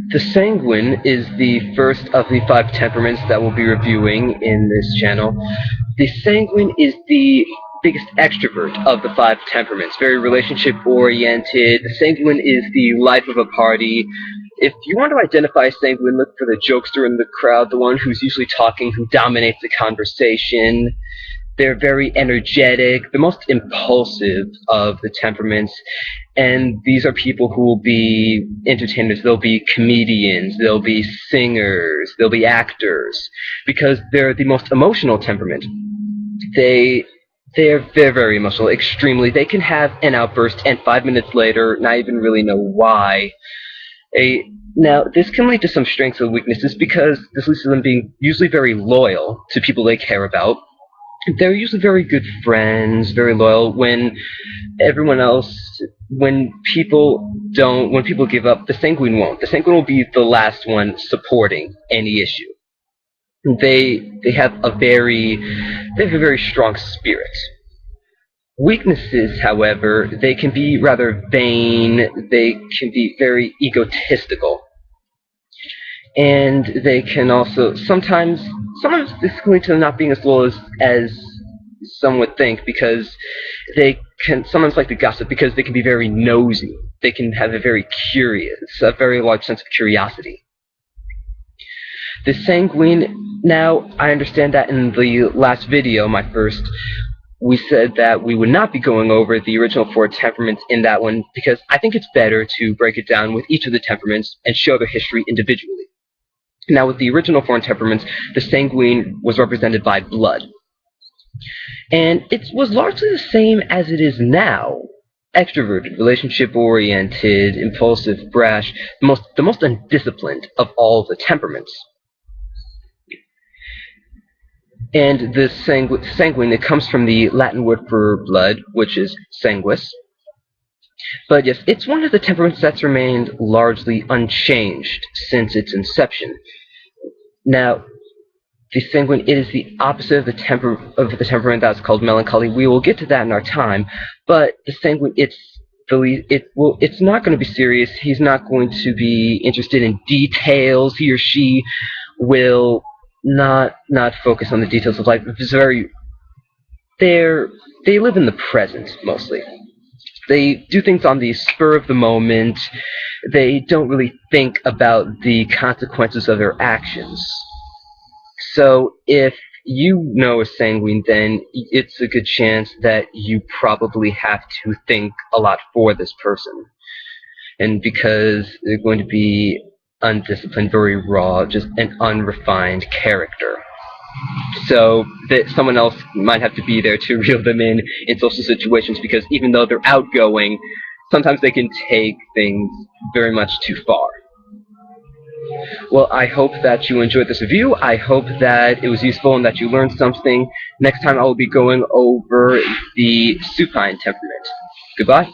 The Sanguine is the first of the 5 temperaments that we'll be reviewing in this channel. The Sanguine is the biggest extrovert of the 5 temperaments, very relationship-oriented. The Sanguine is the life of a party. If you want to identify a Sanguine, look for the jokester in the crowd, the one who's usually talking, who dominates the conversation. They're very energetic, the most impulsive of the temperaments, and these are people who will be entertainers. They'll be comedians, they'll be singers, they'll be actors, because they're the most emotional temperament. They're very emotional, extremely. They can have an outburst and 5 minutes later not even really know why. Now, this can lead to some strengths and weaknesses because this leads to them being usually very loyal to people they care about. They're usually very good friends, very loyal. When people give up, the Sanguine won't. The Sanguine will be the last one supporting any issue. They have a very strong spirit. Weaknesses, however, they can be rather vain. They can be very egotistical. And they can also sometimes this can lead to them not being as loyal as some would think, because they can sometimes like to gossip because they can be very nosy. They can have a very large sense of curiosity. The Sanguine, now I understand that in the last video, we said that we would not be going over the original 4 temperaments in that one because I think it's better to break it down with each of the temperaments and show their history individually. Now, with the original 4 temperaments, the Sanguine was represented by blood. And it was largely the same as it is now. Extroverted, relationship-oriented, impulsive, brash, the most undisciplined of all the temperaments. And the Sanguine, it comes from the Latin word for blood, which is sanguis. But yes, it's one of the temperaments that's remained largely unchanged since its inception. Now, the Sanguine, it is the opposite of the temperament that's called melancholy. We will get to that in our time, but the Sanguine, it's not going to be serious. He's not going to be interested in details. He or she will not focus on the details of life. They live in the present mostly. They do things on the spur of the moment. They don't really think about the consequences of their actions. So if you know a Sanguine, then it's a good chance that you probably have to think a lot for this person. And because they're going to be undisciplined, very raw, just an unrefined character. So that someone else might have to be there to reel them in social situations, because even though they're outgoing, sometimes they can take things very much too far. Well, I hope that you enjoyed this review. I hope that it was useful and that you learned something. Next time I will be going over the supine temperament. Goodbye.